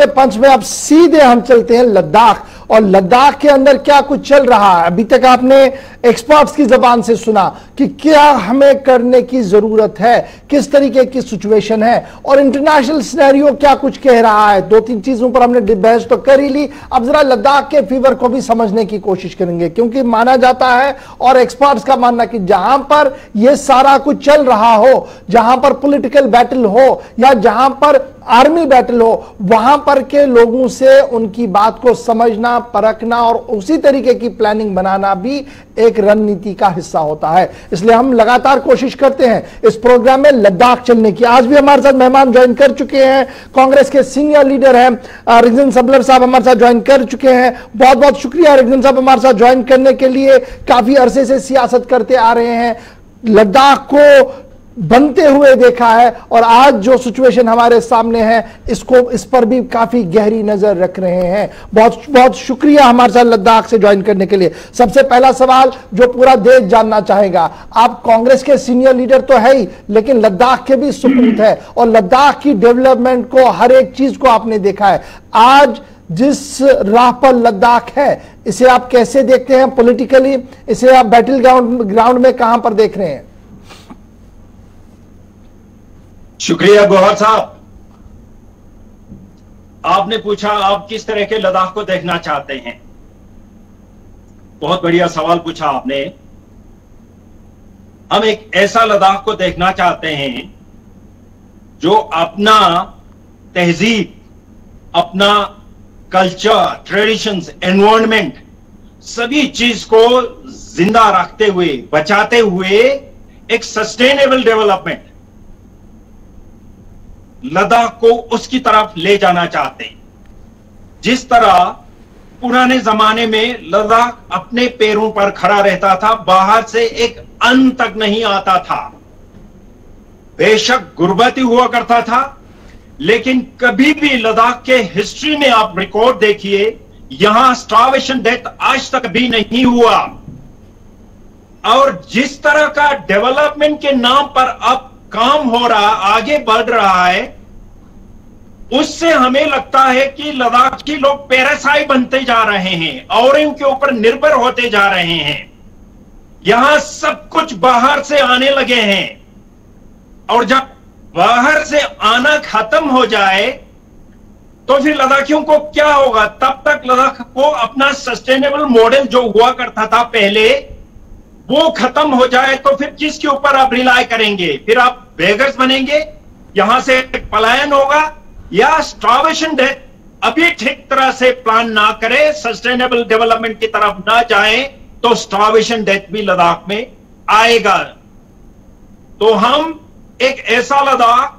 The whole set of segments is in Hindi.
के पंच में अब सीधे हम चलते हैं लद्दाख, और लद्दाख के अंदर क्या कुछ चल रहा है। अभी तक आपने एक्सपर्ट्स की जबान से सुना कि क्या हमें करने की जरूरत है, किस तरीके की सिचुएशन है, और इंटरनेशनल सिनेरियो क्या कुछ कह रहा है। दो तीन चीजों पर हमने बहस तो कर ही ली, अब जरा लद्दाख के फीवर को भी समझने की कोशिश करेंगे, क्योंकि माना जाता है और एक्सपर्ट्स का मानना कि जहां पर यह सारा कुछ चल रहा हो, जहां पर पॉलिटिकल बैटल हो या जहां पर आर्मी बैटल हो, वहां पर के लोगों से उनकी बात को समझना, परखना और उसी तरीके की प्लानिंग बनाना भी एक रणनीति का हिस्सा होता है। इसलिए हम लगातार कोशिश करते हैं इस प्रोग्राम में लद्दाख चलने की। आज भी हमारे साथ मेहमान ज्वाइन कर चुके हैं, कांग्रेस के सीनियर लीडर हैं रिजन सबलर साहब हमारे साथ ज्वाइन कर चुके हैं। बहुत बहुत शुक्रिया रिजन साहब हमारे साथ ज्वाइन करने के लिए। काफी अरसे से सियासत करते आ रहे हैं, लद्दाख को बनते हुए देखा है, और आज जो सिचुएशन हमारे सामने है इस पर भी काफी गहरी नजर रख रहे हैं। बहुत बहुत शुक्रिया हमारे साथ लद्दाख से ज्वाइन करने के लिए। सबसे पहला सवाल जो पूरा देश जानना चाहेगा, आप कांग्रेस के सीनियर लीडर तो है ही, लेकिन लद्दाख के भी सुपूत है और लद्दाख की डेवलपमेंट को, हर एक चीज को आपने देखा है। आज जिस राह पर लद्दाख है, इसे आप कैसे देखते हैं पॉलिटिकली, इसे आप बैटल ग्राउंड में कहां पर देख रहे हैं? शुक्रिया गौहर साहब, आपने पूछा आप किस तरह के लद्दाख को देखना चाहते हैं। बहुत बढ़िया सवाल पूछा आपने। हम एक ऐसा लद्दाख को देखना चाहते हैं जो अपना तहजीब, अपना कल्चर, ट्रेडिशंस, एनवायरनमेंट, सभी चीज को जिंदा रखते हुए, बचाते हुए एक सस्टेनेबल डेवलपमेंट लद्दाख को उसकी तरफ ले जाना चाहते हैं। जिस तरह पुराने जमाने में लद्दाख अपने पैरों पर खड़ा रहता था, बाहर से एक अन्न तक नहीं आता था, बेशक गुर्बती हुआ करता था, लेकिन कभी भी लद्दाख के हिस्ट्री में आप रिकॉर्ड देखिए, यहां स्टार्वेशन डेथ आज तक भी नहीं हुआ। और जिस तरह का डेवलपमेंट के नाम पर अब काम हो रहा, आगे बढ़ रहा है, उससे हमें लगता है कि लद्दाख के लोग पैरासाइट बनते जा रहे हैं और इनके ऊपर निर्भर होते जा रहे हैं। यहां सब कुछ बाहर से आने लगे हैं, और जब बाहर से आना खत्म हो जाए तो फिर लद्दाखियों को क्या होगा? तब तक लद्दाख को अपना सस्टेनेबल मॉडल जो हुआ करता था पहले, वो खत्म हो जाए तो फिर किसके ऊपर आप रिलाय करेंगे? फिर आप बेगर्स बनेंगे, यहां से पलायन होगा, या स्टार्वेशन डेथ अभी ठीक तरह से प्लान ना करें, सस्टेनेबल डेवलपमेंट की तरफ ना जाएं, तो स्टार्वेशन डेथ भी लद्दाख में आएगा। तो हम एक ऐसा लद्दाख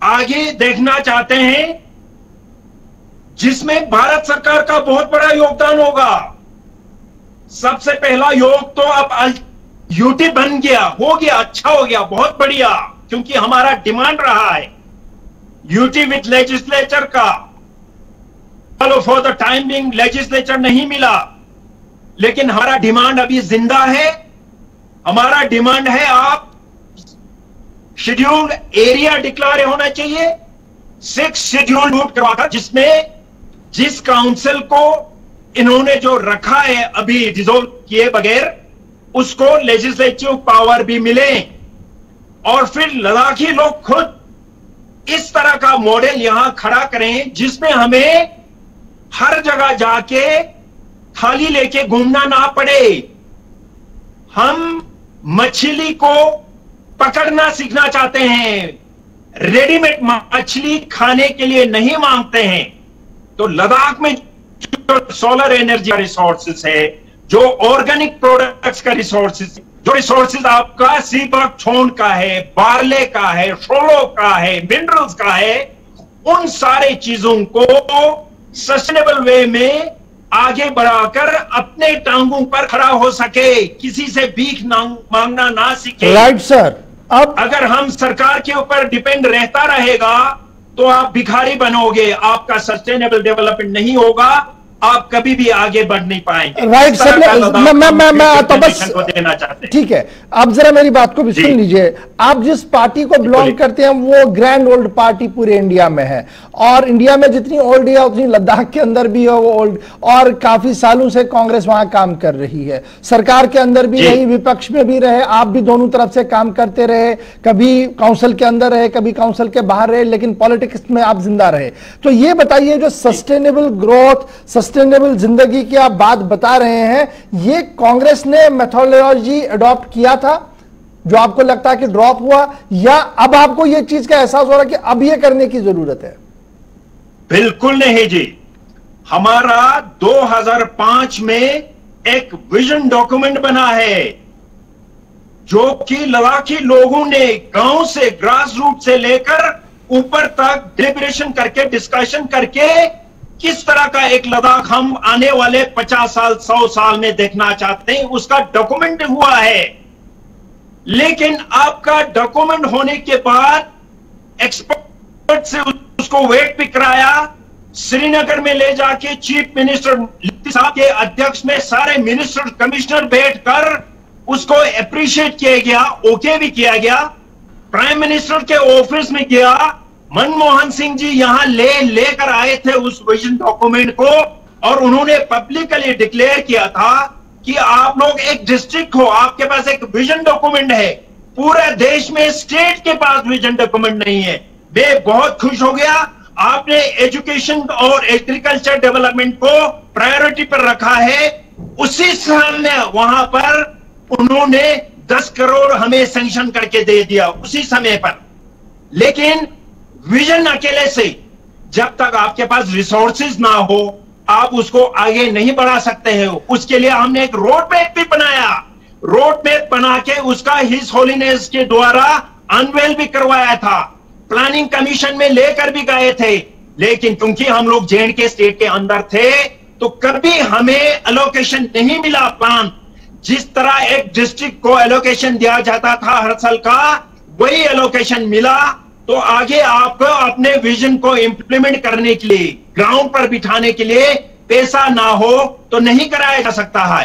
आगे देखना चाहते हैं जिसमें भारत सरकार का बहुत बड़ा योगदान होगा। सबसे पहला योग तो अब यूटी बन गया, हो गया, अच्छा हो गया, बहुत बढ़िया, क्योंकि हमारा डिमांड रहा है यूटी विद लेजिस्लेचर का। चलो for the time being legislature नहीं मिला, लेकिन हमारा डिमांड अभी जिंदा है। हमारा डिमांड है आप शेड्यूल्ड एरिया डिक्लेयर होना चाहिए, 6 शेड्यूल नोट करवाकर, जिसमें जिस काउंसिल को इन्होंने जो रखा है अभी डिसॉल्व किए बगैर, उसको लेजिस्लेटिव पावर भी मिले, और फिर लद्दाखी लोग खुद इस तरह का मॉडल यहां खड़ा करें जिसमें हमें हर जगह जाके थाली लेके घूमना ना पड़े। हम मछली को पकड़ना सीखना चाहते हैं, रेडीमेड मछली खाने के लिए नहीं मांगते हैं। तो लद्दाख में जो सोलर एनर्जी का रिसोर्सेज है, जो ऑर्गेनिक प्रोडक्ट्स का रिसोर्सेज, जो रिसोर्सेज आपका सीबक छोन का है, बार्ले का है, शोलो का है, मिनरल्स का है, उन सारे चीजों को सस्टेनेबल वे में आगे बढ़ाकर अपने टांगों पर खड़ा हो सके, किसी से भीख मांगना ना सीखे। Right sir. अब अगर हम सरकार के ऊपर डिपेंड रहता रहेगा तो आप भिखारी बनोगे, आपका सस्टेनेबल डेवलपमेंट नहीं होगा। आप कभी भी आगे बढ़ नहीं पाएंगे। राइट सर, मैं तो बस को देना चाहते हैं। ठीक है, आप जरा मेरी बात को भी सुन लीजिए। आप जिस पार्टी को बिलोंग करते हैं वो ग्रैंड ओल्ड पार्टी पूरे इंडिया में है, और इंडिया में जितनी ओल्ड है उतनी लद्दाख के अंदर भी है वो ओल्ड, और काफी सालों से कांग्रेस वहां काम कर रही है, सरकार के अंदर भी रही, विपक्ष में भी रहे, आप भी दोनों तरफ से काम करते रहे, कभी काउंसिल के अंदर रहे, कभी काउंसिल के बाहर रहे, लेकिन पॉलिटिक्स में आप जिंदा रहे। तो ये बताइए, जो सस्टेनेबल ग्रोथ, सस्टेनेबल जिंदगी की आप बात बता रहे हैं, ये कांग्रेस ने मेथोडोलॉजी अडॉप्ट किया था जो आपको लगता है कि ड्रॉप हुआ, या अब आपको यह चीज का एहसास हो रहा है कि अब यह करने की जरूरत है? बिल्कुल नहीं जी, हमारा 2005 में एक विजन डॉक्यूमेंट बना है जो कि लद्दाखी लोगों ने गांव से, ग्रास रूट से लेकर ऊपर तक डिलिब्रेशन करके, डिस्कशन करके किस तरह का एक लद्दाख हम आने वाले 50 साल 100 साल में देखना चाहते हैं, उसका डॉक्यूमेंट हुआ है। लेकिन आपका डॉक्यूमेंट होने के बाद एक्सपर्ट से उसको वेट पे कराया, श्रीनगर में ले जाके चीफ मिनिस्टर साहब के अध्यक्ष में सारे मिनिस्टर कमिश्नर बैठकर उसको अप्रिशिएट किया गया, ओके भी किया गया। प्राइम मिनिस्टर के ऑफिस में गया, मनमोहन सिंह जी यहां लेकर आए थे उस विजन डॉक्यूमेंट को, और उन्होंने पब्लिकली डिक्लेयर किया था कि आप लोग एक डिस्ट्रिक्ट हो, आपके पास एक विजन डॉक्यूमेंट है, पूरे देश में स्टेट के पास विजन डॉक्यूमेंट नहीं है। मैं बहुत खुश हो गया, आपने एजुकेशन और एग्रीकल्चर डेवलपमेंट को प्रायोरिटी पर रखा है। उसी समय वहां पर उन्होंने 10 करोड़ हमें सैंक्शन करके दे दिया उसी समय पर। लेकिन विजन अकेले से जब तक आपके पास रिसोर्सेज ना हो आप उसको आगे नहीं बढ़ा सकते हो। उसके लिए हमने एक रोड मैप भी बनाया, रोड मैप बना के उसका हिज होलीनेस के द्वारा अनवेल भी करवाया था, प्लानिंग कमीशन में लेकर भी गए थे। लेकिन क्योंकि हम लोग जे&के स्टेट के अंदर थे तो कभी हमें एलोकेशन नहीं मिला प्लान। जिस तरह एक डिस्ट्रिक्ट को एलोकेशन दिया जाता था हर साल का, वही एलोकेशन मिला। तो आगे आपको अपने विजन को इंप्लीमेंट करने के लिए, ग्राउंड पर बिठाने के लिए पैसा ना हो तो नहीं कराया जा सकता है।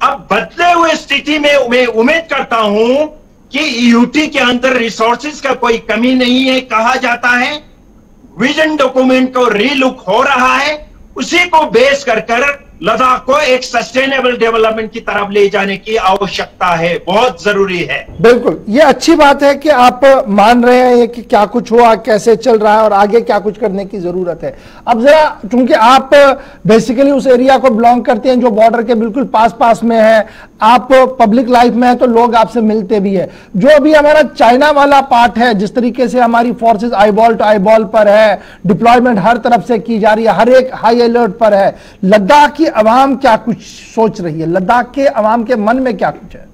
अब बदले हुए स्थिति में मैं उम्मीद करता हूं कि यूटी के अंदर रिसोर्सेज का कोई कमी नहीं है। कहा जाता है विजन डॉक्यूमेंट को रीलुक हो रहा है, उसी को बेस कर लद्दाख को एक सस्टेनेबल डेवलपमेंट की तरफ ले जाने की आवश्यकता है, बहुत जरूरी है। बिल्कुल, ये अच्छी बात है कि आप मान रहे हैं कि क्या कुछ हुआ, कैसे चल रहा है और आगे क्या कुछ करने की जरूरत है। अब जरा, क्योंकि आप बेसिकली उस एरिया को बिलोंग करते हैं जो बॉर्डर के बिल्कुल पास में है, आप पब्लिक लाइफ में है तो लोग आपसे मिलते भी है। जो अभी हमारा चाइना वाला पार्ट है, जिस तरीके से हमारी फोर्सेस आईबॉल टू आईबॉल पर है, डिप्लॉयमेंट हर तरफ से की जा रही है, हर एक हाई अलर्ट पर है, लद्दाख की अवाम क्या कुछ सोच रही है, लद्दाख के अवाम के मन में क्या कुछ है?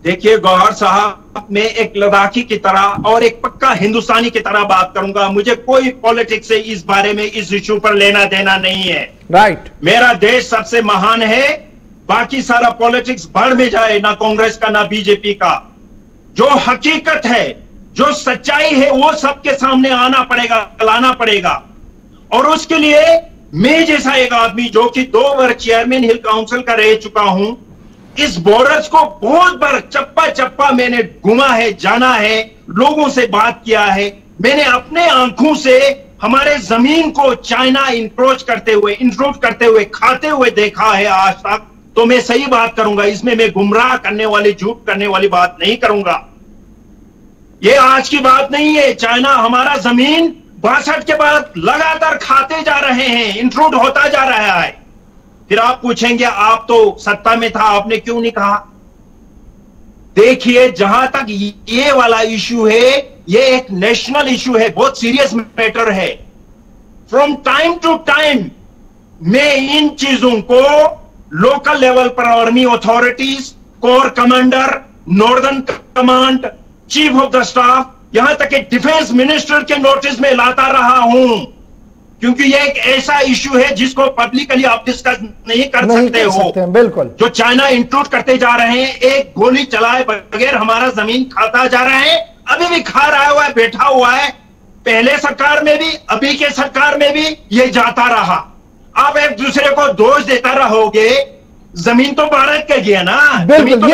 देखिए गौहर साहब, मैं एक लद्दाखी की तरह और एक पक्का हिंदुस्तानी की तरह बात करूंगा। मुझे कोई पॉलिटिक्स से इस बारे में, इस इश्यू पर लेना देना नहीं है। राइट, मेरा देश सबसे महान है, बाकी सारा पॉलिटिक्स बढ़ में जाए, ना कांग्रेस का ना बीजेपी का। जो हकीकत है, जो सच्चाई है, वो सबके सामने आना पड़ेगा, लाना पड़ेगा। और उसके लिए मैं जैसा एक आदमी जो कि 2 बार चेयरमैन हिल काउंसिल का रह चुका हूं, इस बॉर्डर्स को बहुत बार चप्पा चप्पा मैंने घुमा है, जाना है, लोगों से बात किया है। मैंने अपने आंखों से हमारे जमीन को चाइना इंट्रोच करते हुए, इंट्रूड करते हुए, खाते हुए देखा है आज तक। तो मैं सही बात करूंगा, इसमें मैं गुमराह करने वाली, झूठ करने वाली बात नहीं करूंगा। ये आज की बात नहीं है। चाइना हमारा जमीन 62 के बाद लगातार खाते जा रहे हैं, इंट्रूड होता जा रहा है। फिर आप पूछेंगे आप तो सत्ता में था, आपने क्यों नहीं कहा? देखिए, जहां तक ये वाला इश्यू है, ये एक नेशनल इश्यू है, बहुत सीरियस मैटर है। फ्रॉम टाइम टू टाइम मैं इन चीजों को लोकल लेवल पर army authorities, core commander, northern command, chief of the staff, यहां तक कि डिफेंस मिनिस्टर के नोटिस में लाता रहा हूं, क्योंकि यह एक ऐसा इश्यू है जिसको पब्लिकली आप डिस्कस नहीं कर सकते हो। बिल्कुल, जो चाइना इंट्रूड करते जा रहे हैं, एक गोली चलाए बगैर हमारा जमीन खाता जा रहा है, अभी भी खा रहा हुआ है, बैठा हुआ है। पहले सरकार में भी, अभी के सरकार में भी ये जाता रहा। आप एक दूसरे को दोष देता रहोगे, जमीन तो भारत का गया ना, बिल्कुल। तो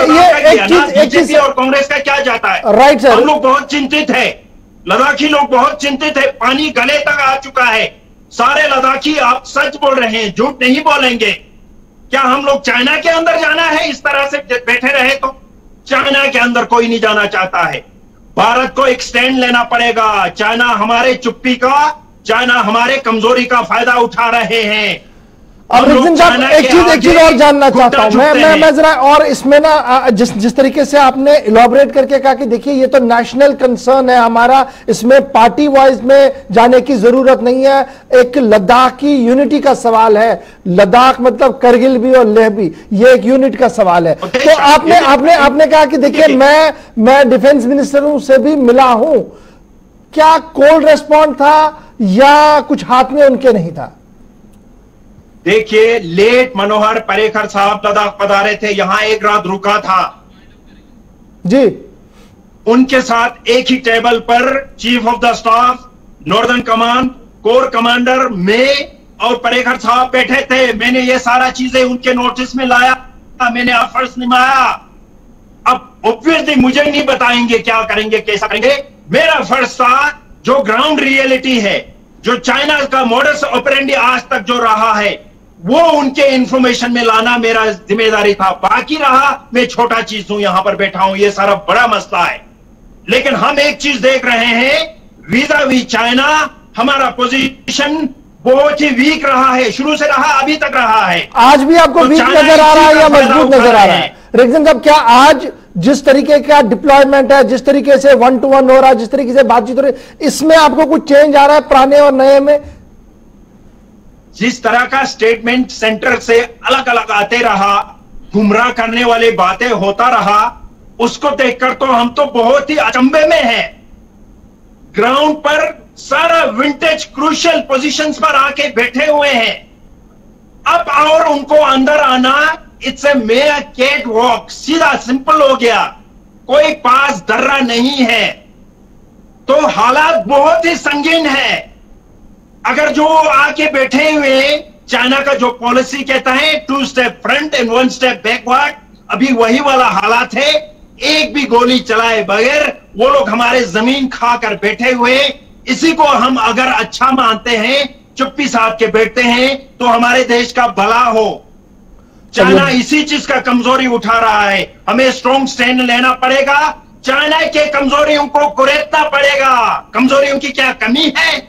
बीजेपी और कांग्रेस का क्या जाता है? राइट सर, हम लोग बहुत चिंतित है, लद्दाखी लोग बहुत चिंतित है, पानी गले तक आ चुका है। सारे लद्दाखी आप सच बोल रहे हैं, झूठ नहीं बोलेंगे। क्या हम लोग चाइना के अंदर जाना है? इस तरह से बैठे रहे तो चाइना के अंदर कोई नहीं जाना चाहता है। भारत को एक स्टैंड लेना पड़ेगा। चाइना हमारे चुप्पी का, चाइना हमारे कमजोरी का फायदा उठा रहे हैं। अब रिगजिन साहब एक चीज और जानना चाहता हूं मैं जरा, और इसमें ना जिस तरीके से आपने इलॉबरेट करके कहा कि देखिए ये तो नेशनल कंसर्न है हमारा, इसमें पार्टी वाइज में जाने की जरूरत नहीं है, एक लद्दाख की यूनिटी का सवाल है। लद्दाख मतलब करगिल भी और लेह भी, ये एक यूनिट का सवाल है। तो आपने कहा कि देखिए मैं डिफेंस मिनिस्टरों से भी मिला हूं, क्या कोल्ड रेस्पॉन्ड था या कुछ हाथ में उनके नहीं था? देखिए, लेट मनोहर पर्रिकर साहब लद्दाख पधारे थे, यहां एक रात रुका था जी। उनके साथ एक ही टेबल पर chief of the staff, northern command, core commander, मैं और पर्रिकर साहब बैठे थे। मैंने ये सारा चीजें उनके नोटिस में लाया, मैंने ऑफर्स निभाया। अब ऑब्वियसली मुझे नहीं बताएंगे क्या करेंगे कैसा करेंगे, मेरा फर्ज था जो ग्राउंड रियलिटी है, जो चाइना का मॉडस ऑपरेंडी आज तक जो रहा है, वो उनके इंफॉर्मेशन में लाना मेरा जिम्मेदारी था। बाकी रहा, मैं छोटा चीज हूं, यहां पर बैठा हूं, ये सारा बड़ा मसला है। लेकिन हम एक चीज देख रहे हैं, वीजा वी चाइना हमारा पोजीशन बहुत ही वीक रहा है, शुरू से रहा, अभी तक रहा है। आज भी आपको वीक नजर आ रहा है या मजबूत नजर आ रहा है? रिगजिन साहब, क्या आज जिस तरीके का डिप्लॉयमेंट है, जिस तरीके से 1-to-1 हो रहा है, जिस तरीके से बातचीत हो रही है, इसमें आपको कुछ चेंज आ रहा है पुराने और नए में? जिस तरह का स्टेटमेंट सेंटर से अलग अलग आते रहा, गुमराह करने वाली बातें होता रहा, उसको देखकर तो हम तो बहुत ही अचंभे में हैं। ग्राउंड पर सारा विंटेज क्रूशियल पोजीशंस पर आके बैठे हुए हैं। अब और उनको अंदर आना, it's a mere cat walk, सीधा सिंपल हो गया, कोई पास दर्रा नहीं है। तो हालात बहुत ही संगीन है। अगर जो आके बैठे हुए चाइना का जो पॉलिसी कहता है 2 step front end 1 step backward, अभी वही वाला हालात है। एक भी गोली चलाए बगैर वो लोग हमारे जमीन खाकर बैठे हुए। इसी को हम अगर अच्छा मानते हैं, चुप्पी साध के बैठते हैं, तो हमारे देश का भला हो। चाइना इसी चीज का कमजोरी उठा रहा है, हमें स्ट्रॉन्ग स्टैंड लेना पड़ेगा। चाइना के कमजोरियों को कुरेदना पड़ेगा। कमजोरियों की क्या कमी है?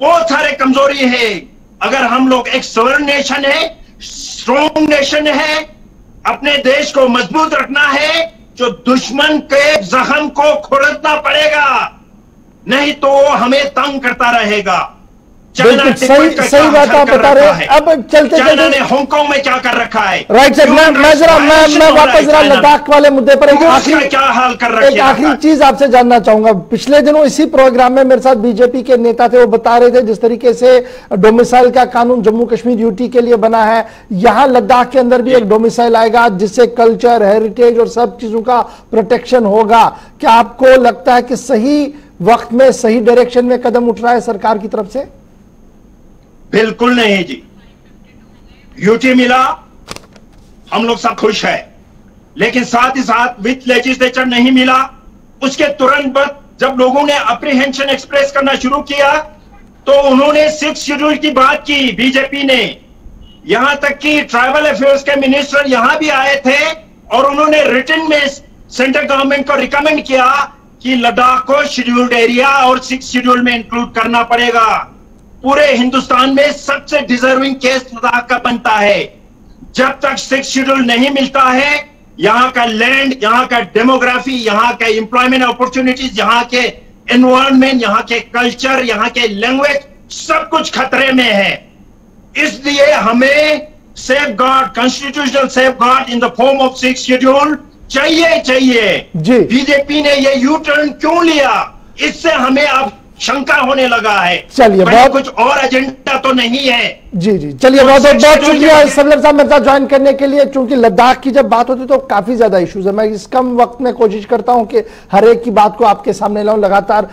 बहुत सारे कमजोरी है। अगर हम लोग एक सॉवरेन नेशन है, स्ट्रॉन्ग नेशन है, अपने देश को मजबूत रखना है, जो दुश्मन के जख्म को खुरदना पड़ेगा, नहीं तो वो हमें तंग करता रहेगा। सही बात आप बता रहे हैं। अब चलते चलते हांगकांग में क्या कर रखा है? राइट सर, मैं वापस जरा लद्दाख वाले मुद्दे पर एक आखिरी चीज आपसे जानना चाहूंगा। पिछले दिनों इसी प्रोग्राम में मेरे साथ बीजेपी के नेता थे, वो बता रहे थे जिस तरीके से डोमिसाइल का कानून जम्मू कश्मीर यूटी के लिए बना है, यहां लद्दाख के अंदर भी एक डोमिसाइल आएगा जिससे कल्चर, हेरिटेज और सब चीजों का प्रोटेक्शन होगा। क्या आपको लगता है कि सही वक्त में सही डायरेक्शन में कदम उठ रहा है सरकार की तरफ से? बिल्कुल नहीं जी। यूटी मिला, हम लोग सब खुश है, लेकिन साथ ही साथ विथ लेजिस्लेचर नहीं मिला। उसके तुरंत बाद जब लोगों ने अप्रीहेंशन एक्सप्रेस करना शुरू किया, तो उन्होंने 6 शेड्यूल की बात की बीजेपी ने। यहां तक कि ट्राइबल अफेयर्स के मिनिस्टर यहां भी आए थे और उन्होंने रिटन में सेंट्रल गवर्नमेंट को रिकमेंड किया कि लद्दाख को शेड्यूल्ड एरिया और 6 शेड्यूल में इंक्लूड करना पड़ेगा। पूरे हिंदुस्तान में सबसे डिजर्विंग केस लद्दाख का बनता है। जब तक 6 शेड्यूल नहीं मिलता है, यहां का लैंड, यहां का डेमोग्राफी, यहां के एम्प्लॉयमेंट अपॉर्चुनिटीज, यहां के एनवायरनमेंट, यहां के कल्चर, यहां के लैंग्वेज, सब कुछ खतरे में है। इसलिए हमें safe guard, constitutional safe guard in the form of 6 schedule चाहिए। बीजेपी ने ये यू टर्न क्यों लिया, इससे हमें अब शंका होने लगा है। चलिए, बहुत कुछ और एजेंडा तो नहीं है। जी जी, चलिए, बहुत शुक्रिया सबलर साहब मेरे साथ ज्वाइन करने के लिए। चूंकि लद्दाख की जब बात होती तो काफी ज्यादा इश्यूज है, मैं इस कम वक्त में कोशिश करता हूं कि हर एक की बात को आपके सामने लाऊं। लगातार